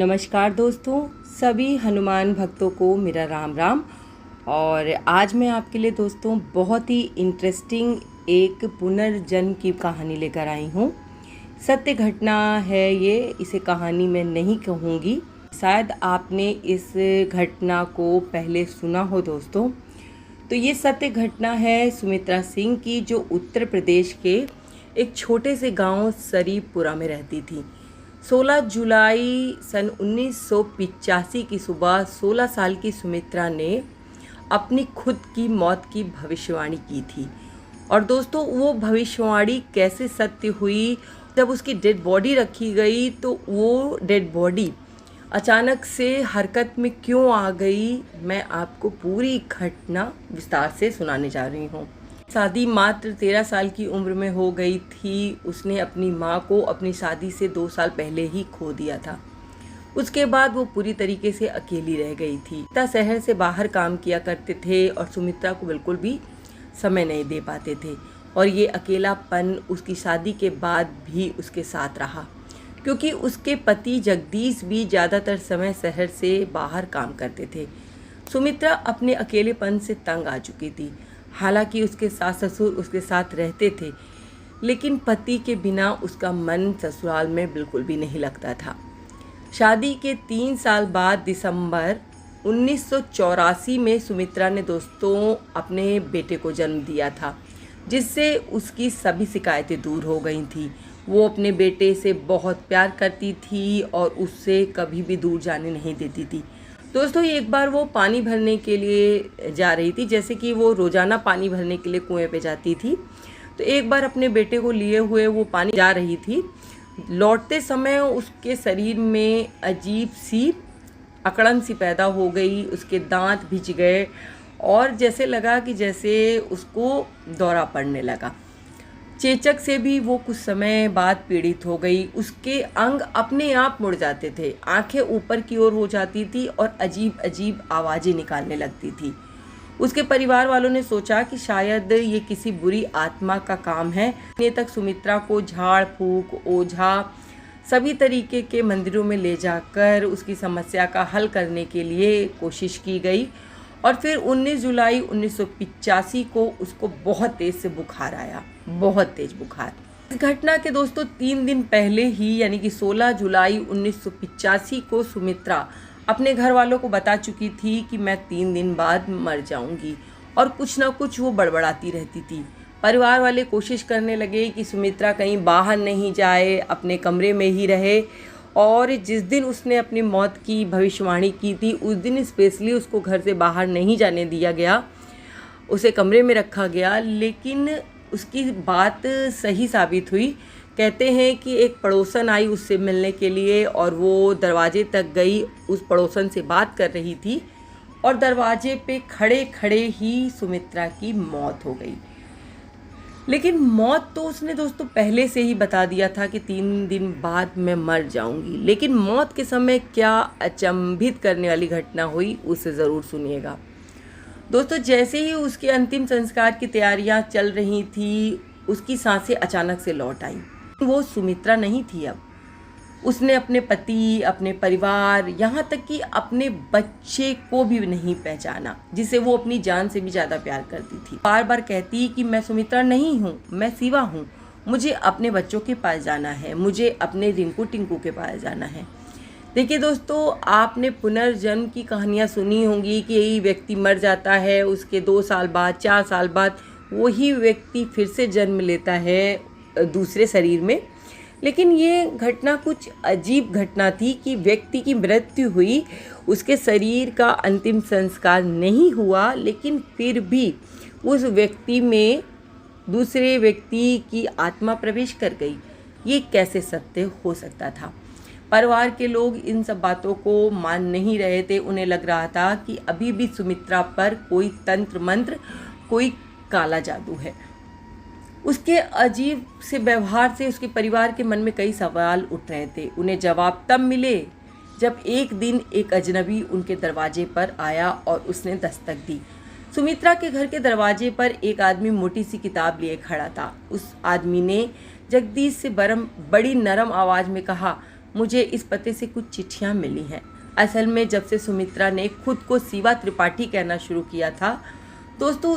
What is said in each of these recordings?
नमस्कार दोस्तों, सभी हनुमान भक्तों को मेरा राम राम। और आज मैं आपके लिए दोस्तों बहुत ही इंटरेस्टिंग एक पुनर्जन्म की कहानी लेकर आई हूँ। सत्य घटना है ये, इसे कहानी मैं नहीं कहूँगी। शायद आपने इस घटना को पहले सुना हो दोस्तों। तो ये सत्य घटना है सुमित्रा सिंह की, जो उत्तर प्रदेश के एक छोटे से गांव सरीपुरा में रहती थी। 16 जुलाई सन 1985 की सुबह 16 साल की सुमित्रा ने अपनी खुद की मौत की भविष्यवाणी की थी। और दोस्तों, वो भविष्यवाणी कैसे सत्य हुई, जब उसकी डेड बॉडी रखी गई तो वो डेड बॉडी अचानक से हरकत में क्यों आ गई, मैं आपको पूरी घटना विस्तार से सुनाने जा रही हूँ। शादी मात्र 13 साल की उम्र में हो गई थी। उसने अपनी माँ को अपनी शादी से 2 साल पहले ही खो दिया था। उसके बाद वो पूरी तरीके से अकेली रह गई थी। पिता शहर से बाहर काम किया करते थे और सुमित्रा को बिल्कुल भी समय नहीं दे पाते थे। और ये अकेलापन उसकी शादी के बाद भी उसके साथ रहा, क्योंकि उसके पति जगदीश भी ज़्यादातर समय शहर से बाहर काम करते थे। सुमित्रा अपने अकेलेपन से तंग आ चुकी थी। हालांकि उसके सास ससुर उसके साथ रहते थे, लेकिन पति के बिना उसका मन ससुराल में बिल्कुल भी नहीं लगता था। शादी के 3 साल बाद दिसंबर 1984 में सुमित्रा ने दोस्तों अपने बेटे को जन्म दिया था, जिससे उसकी सभी शिकायतें दूर हो गई थी। वो अपने बेटे से बहुत प्यार करती थी और उससे कभी भी दूर जाने नहीं देती थी। दोस्तों, एक बार वो पानी भरने के लिए जा रही थी, जैसे कि वो रोज़ाना पानी भरने के लिए कुएं पे जाती थी। तो एक बार अपने बेटे को लिए हुए वो पानी जा रही थी। लौटते समय उसके शरीर में अजीब सी अकड़न सी पैदा हो गई। उसके दांत भिज गए और जैसे लगा कि जैसे उसको दौरा पड़ने लगा। चेचक से भी वो कुछ समय बाद पीड़ित हो गई। उसके अंग अपने आप मुड़ जाते थे, आंखें ऊपर की ओर हो जाती थी और अजीब अजीब आवाज़ें निकालने लगती थी। उसके परिवार वालों ने सोचा कि शायद ये किसी बुरी आत्मा का काम है। इतने तक सुमित्रा को झाड़ फूक, ओझा, सभी तरीके के मंदिरों में ले जाकर उसकी समस्या का हल करने के लिए कोशिश की गई। और फिर 19 जुलाई 1985 को उसको बहुत तेज़ से बुखार आया, बहुत तेज़ बुखार। इस घटना के दोस्तों 3 दिन पहले ही, यानी कि 16 जुलाई 1985 को सुमित्रा अपने घर वालों को बता चुकी थी कि मैं 3 दिन बाद मर जाऊंगी। और कुछ ना कुछ वो बड़बड़ाती रहती थी। परिवार वाले कोशिश करने लगे कि सुमित्रा कहीं बाहर नहीं जाए, अपने कमरे में ही रहे। और जिस दिन उसने अपनी मौत की भविष्यवाणी की थी, उस दिन स्पेशली उसको घर से बाहर नहीं जाने दिया गया, उसे कमरे में रखा गया। लेकिन उसकी बात सही साबित हुई। कहते हैं कि एक पड़ोसन आई उससे मिलने के लिए और वो दरवाजे तक गई, उस पड़ोसन से बात कर रही थी और दरवाजे पे खड़े खड़े ही सुमित्रा की मौत हो गई। लेकिन मौत तो उसने दोस्तों पहले से ही बता दिया था कि 3 दिन बाद मैं मर जाऊंगी। लेकिन मौत के समय क्या अचंभित करने वाली घटना हुई, उसे ज़रूर सुनिएगा दोस्तों। जैसे ही उसके अंतिम संस्कार की तैयारियां चल रही थी, उसकी सांसें अचानक से लौट आईं। वो सुमित्रा नहीं थी। अब उसने अपने पति, अपने परिवार, यहाँ तक कि अपने बच्चे को भी नहीं पहचाना, जिसे वो अपनी जान से भी ज़्यादा प्यार करती थी। बार बार कहती कि मैं सुमित्रा नहीं हूँ, मैं शिवा हूँ, मुझे अपने बच्चों के पास जाना है, मुझे अपने रिंकू टिंकू के पास जाना है। देखिए दोस्तों, आपने पुनर्जन्म की कहानियाँ सुनी होंगी कि यही व्यक्ति मर जाता है, उसके 2 साल बाद, 4 साल बाद वही व्यक्ति फिर से जन्म लेता है दूसरे शरीर में। लेकिन ये घटना कुछ अजीब घटना थी कि व्यक्ति की मृत्यु हुई, उसके शरीर का अंतिम संस्कार नहीं हुआ, लेकिन फिर भी उस व्यक्ति में दूसरे व्यक्ति की आत्मा प्रवेश कर गई। ये कैसे सत्य हो सकता था? परिवार के लोग इन सब बातों को मान नहीं रहे थे। उन्हें लग रहा था कि अभी भी सुमित्रा पर कोई तंत्र मंत्र, कोई काला जादू है। उसके अजीब से व्यवहार से उसके परिवार के मन में कई सवाल उठ रहे थे। उन्हें जवाब तब मिले जब एक दिन एक अजनबी उनके दरवाजे पर आया और उसने दस्तक दी। सुमित्रा के घर के दरवाजे पर एक आदमी मोटी सी किताब लिए खड़ा था। उस आदमी ने जगदीश से बड़ी नरम आवाज़ में कहा, मुझे इस पते से कुछ चिट्ठियाँ मिली हैं। असल में जब से सुमित्रा ने खुद को शिवा त्रिपाठी कहना शुरू किया था दोस्तों,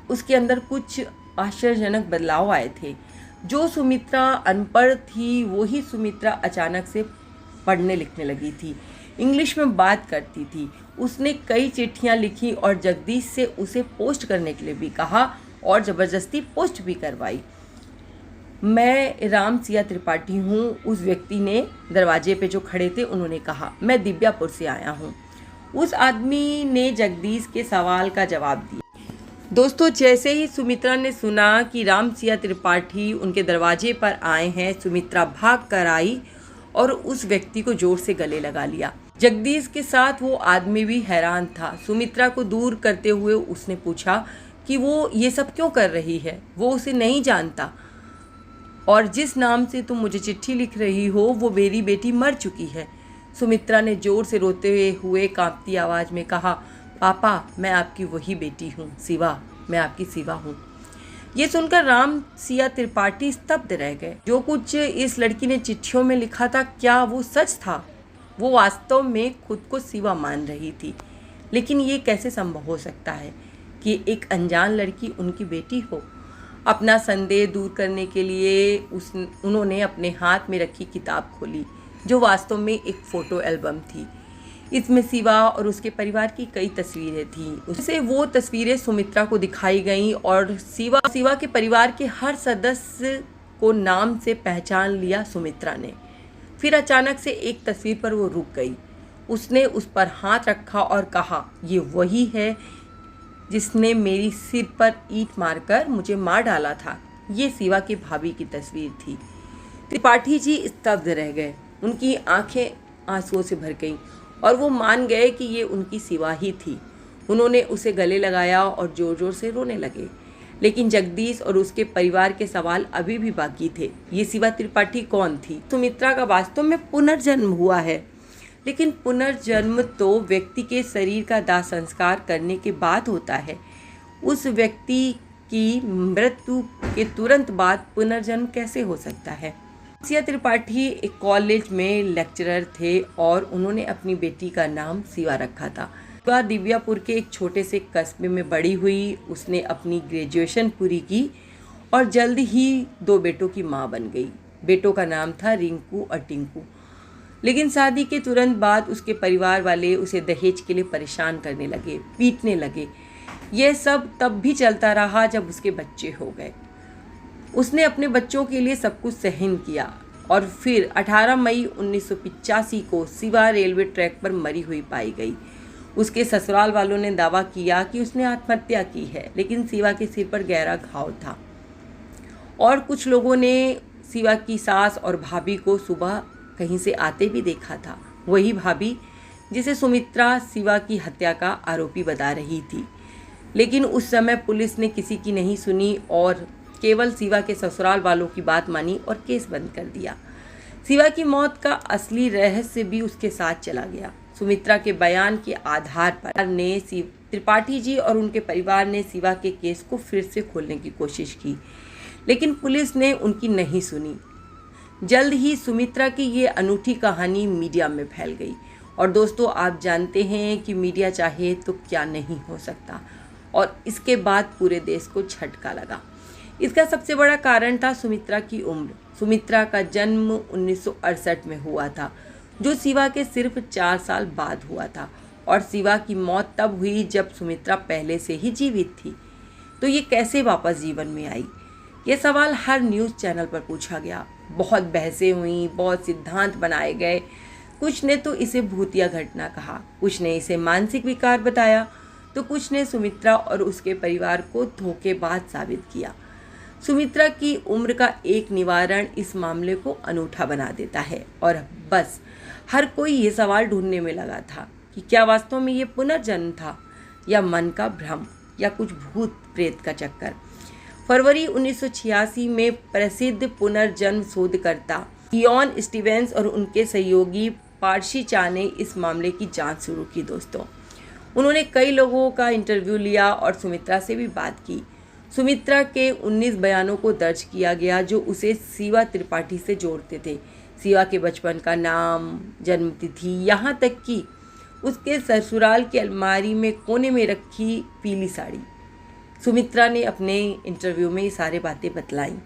उसके अंदर कुछ आश्चर्यजनक बदलाव आए थे। जो सुमित्रा अनपढ़ थी वही सुमित्रा अचानक से पढ़ने लिखने लगी थी, इंग्लिश में बात करती थी। उसने कई चिट्ठियाँ लिखी और जगदीश से उसे पोस्ट करने के लिए भी कहा और ज़बरदस्ती पोस्ट भी करवाई। मैं राम सिया त्रिपाठी हूँ, उस व्यक्ति ने दरवाजे पे जो खड़े थे उन्होंने कहा। मैं दिव्यापुर से आया हूँ। उस आदमी ने जगदीश के सवाल का जवाब दिया। दोस्तों, जैसे ही सुमित्रा ने सुना कि राम सिया त्रिपाठी उनके दरवाजे पर आए हैं, सुमित्रा भाग कर आई और उस व्यक्ति को जोर से गले लगा लिया। जगदीश के साथ वो आदमी भी हैरान था। सुमित्रा को दूर करते हुए उसने पूछा कि वो ये सब क्यों कर रही है। वो उसे नहीं जानता और जिस नाम से तुम मुझे चिट्ठी लिख रही हो वो मेरी बेटी मर चुकी है। सुमित्रा ने जोर से रोते हुए कांपती आवाज़ में कहा, पापा मैं आपकी वही बेटी हूँ, शिवा, मैं आपकी शिवा हूँ। ये सुनकर राम सिया त्रिपाठी स्तब्ध रह गए। जो कुछ इस लड़की ने चिट्ठियों में लिखा था, क्या वो सच था? वो वास्तव में खुद को शिवा मान रही थी। लेकिन ये कैसे संभव हो सकता है कि एक अनजान लड़की उनकी बेटी हो? अपना संदेह दूर करने के लिए उन्होंने अपने हाथ में रखी किताब खोली, जो वास्तव में एक फ़ोटो एल्बम थी। इसमें शिवा और उसके परिवार की कई तस्वीरें थीं। उससे वो तस्वीरें सुमित्रा को दिखाई गईं और शिवा के परिवार के हर सदस्य को नाम से पहचान लिया सुमित्रा ने। फिर अचानक से एक तस्वीर पर वो रुक गई। उसने उस पर हाथ रखा और कहा, ये वही है जिसने मेरी सिर पर ईंट मारकर मुझे मार डाला था। ये शिवा की भाभी की तस्वीर थी। त्रिपाठी जी स्तब्ध रह गए। उनकी आंखें आंसुओं से भर गईं और वो मान गए कि ये उनकी शिवा ही थी। उन्होंने उसे गले लगाया और जोर जोर से रोने लगे। लेकिन जगदीश और उसके परिवार के सवाल अभी भी बाकी थे। ये शिवा त्रिपाठी कौन थी? सुमित्रा का वास्तव में पुनर्जन्म हुआ है, लेकिन पुनर्जन्म तो व्यक्ति के शरीर का दाह संस्कार करने के बाद होता है। उस व्यक्ति की मृत्यु के तुरंत बाद पुनर्जन्म कैसे हो सकता है? सिया त्रिपाठी एक कॉलेज में लेक्चरर थे और उन्होंने अपनी बेटी का नाम शिवा रखा था। शिवा दिव्यापुर के एक छोटे से कस्बे में बड़ी हुई। उसने अपनी ग्रेजुएशन पूरी की और जल्द ही 2 बेटों की माँ बन गई। बेटों का नाम था रिंकू और टिंकू। लेकिन शादी के तुरंत बाद उसके परिवार वाले उसे दहेज के लिए परेशान करने लगे, पीटने लगे। यह सब तब भी चलता रहा जब उसके बच्चे हो गए। उसने अपने बच्चों के लिए सब कुछ सहन किया और फिर 18 मई 1985 को शिवा रेलवे ट्रैक पर मरी हुई पाई गई। उसके ससुराल वालों ने दावा किया कि उसने आत्महत्या की है, लेकिन शिवा के सिर पर गहरा घाव था। और कुछ लोगों ने शिवा की सास और भाभी को सुबह कहीं से आते भी देखा था। वही भाभी जिसे सुमित्रा शिवा की हत्या का आरोपी बता रही थी। लेकिन उस समय पुलिस ने किसी की नहीं सुनी और केवल शिवा के ससुराल वालों की बात मानी और केस बंद कर दिया। शिवा की मौत का असली रहस्य भी उसके साथ चला गया। सुमित्रा के बयान के आधार पर त्रिपाठी जी और उनके परिवार ने शिवा के केस को फिर से खोलने की कोशिश की, लेकिन पुलिस ने उनकी नहीं सुनी। जल्द ही सुमित्रा की ये अनूठी कहानी मीडिया में फैल गई और दोस्तों, आप जानते हैं कि मीडिया चाहे तो क्या नहीं हो सकता। और इसके बाद पूरे देश को झटका लगा। इसका सबसे बड़ा कारण था सुमित्रा की उम्र। सुमित्रा का जन्म 1968 में हुआ था, जो शिवा के सिर्फ 4 साल बाद हुआ था। और शिवा की मौत तब हुई जब सुमित्रा पहले से ही जीवित थी। तो ये कैसे वापस जीवन में आई? ये सवाल हर न्यूज़ चैनल पर पूछा गया। बहुत बहसें हुई, बहुत सिद्धांत बनाए गए। कुछ ने तो इसे भूतिया घटना कहा, कुछ ने इसे मानसिक विकार बताया, तो कुछ ने सुमित्रा और उसके परिवार को धोखेबाज साबित किया। सुमित्रा की उम्र का एक निवारण इस मामले को अनूठा बना देता है और बस हर कोई ये सवाल ढूंढने में लगा था कि क्या वास्तव में ये पुनर्जन्म था या मन का भ्रम या कुछ भूत प्रेत का चक्कर। फरवरी 1986 में प्रसिद्ध पुनर्जन्म शोधकर्ता इयॉन स्टीवेंस और उनके सहयोगी पार्शी चा ने इस मामले की जांच शुरू की। दोस्तों, उन्होंने कई लोगों का इंटरव्यू लिया और सुमित्रा से भी बात की। सुमित्रा के 19 बयानों को दर्ज किया गया जो उसे शिवा त्रिपाठी से जोड़ते थे। शिवा के बचपन का नाम, जन्म तिथि, यहाँ तक कि उसके ससुराल की अलमारी में कोने में रखी पीली साड़ी। सुमित्रा ने अपने इंटरव्यू में ये सारी बातें बतलाईं।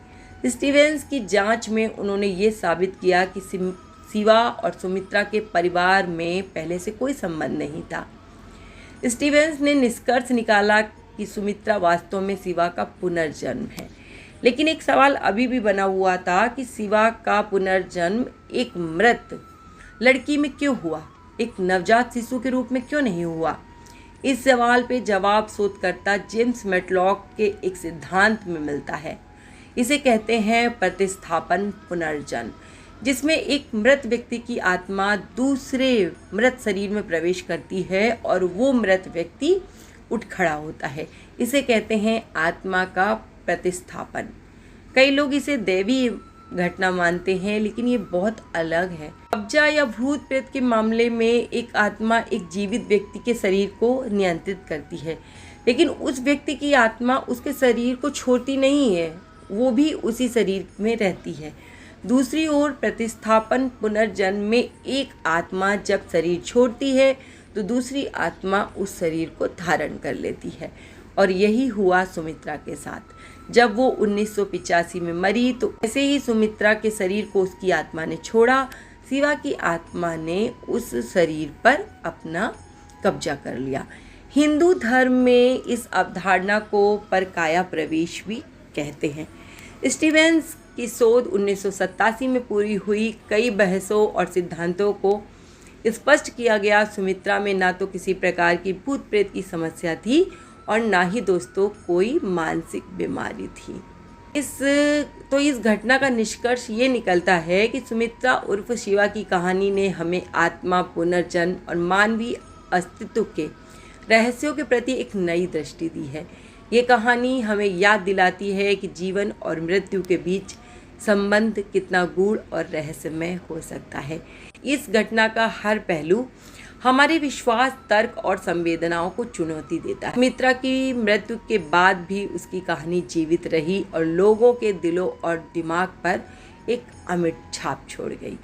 स्टीवेंस की जांच में उन्होंने ये साबित किया कि शिवा और सुमित्रा के परिवार में पहले से कोई संबंध नहीं था। स्टीवेंस ने निष्कर्ष निकाला कि सुमित्रा वास्तव में शिवा का पुनर्जन्म है। लेकिन एक सवाल अभी भी बना हुआ था कि शिवा का पुनर्जन्म एक मृत लड़की में क्यों हुआ, एक नवजात शिशु के रूप में क्यों नहीं हुआ। इस सवाल पे जवाब शोधकर्ता जेम्स मैटलॉक के एक सिद्धांत में मिलता है। इसे कहते हैं प्रतिस्थापन पुनर्जन्म, जिसमें एक मृत व्यक्ति की आत्मा दूसरे मृत शरीर में प्रवेश करती है और वो मृत व्यक्ति उठ खड़ा होता है। इसे कहते हैं आत्मा का प्रतिस्थापन। कई लोग इसे दैवी घटना मानते हैं, लेकिन ये बहुत अलग है। कब्जा या भूत प्रेत के मामले में एक आत्मा एक जीवित व्यक्ति के शरीर को नियंत्रित करती है, लेकिन उस व्यक्ति की आत्मा उसके शरीर को छोड़ती नहीं है, वो भी उसी शरीर में रहती है। दूसरी ओर प्रतिस्थापन पुनर्जन्म में एक आत्मा जब शरीर छोड़ती है तो दूसरी आत्मा उस शरीर को धारण कर लेती है, और यही हुआ सुमित्रा के साथ। जब वो 1985 में मरी तो ऐसे ही सुमित्रा के शरीर को उसकी आत्मा ने छोड़ा। शिवा की आत्मा ने उस शरीर पर अपना कब्जा कर लिया। हिंदू धर्म में इस अवधारणा को परकाया प्रवेश भी कहते हैं। स्टीवेंस की शोध 1987 में पूरी हुई। कई बहसों और सिद्धांतों को स्पष्ट किया गया। सुमित्रा में ना तो किसी प्रकार की भूत प्रेत की समस्या थी और ना ही दोस्तों कोई मानसिक बीमारी थी। इस घटना का निष्कर्ष ये निकलता है कि सुमित्रा उर्फ शिवा की कहानी ने हमें आत्मा, पुनर्जन्म और मानवीय अस्तित्व के रहस्यों के प्रति एक नई दृष्टि दी है। ये कहानी हमें याद दिलाती है कि जीवन और मृत्यु के बीच संबंध कितना गूढ़ और रहस्यमय हो सकता है। इस घटना का हर पहलू हमारे विश्वास, तर्क और संवेदनाओं को चुनौती देता है। सुमित्रा की मृत्यु के बाद भी उसकी कहानी जीवित रही और लोगों के दिलों और दिमाग पर एक अमिट छाप छोड़ गई।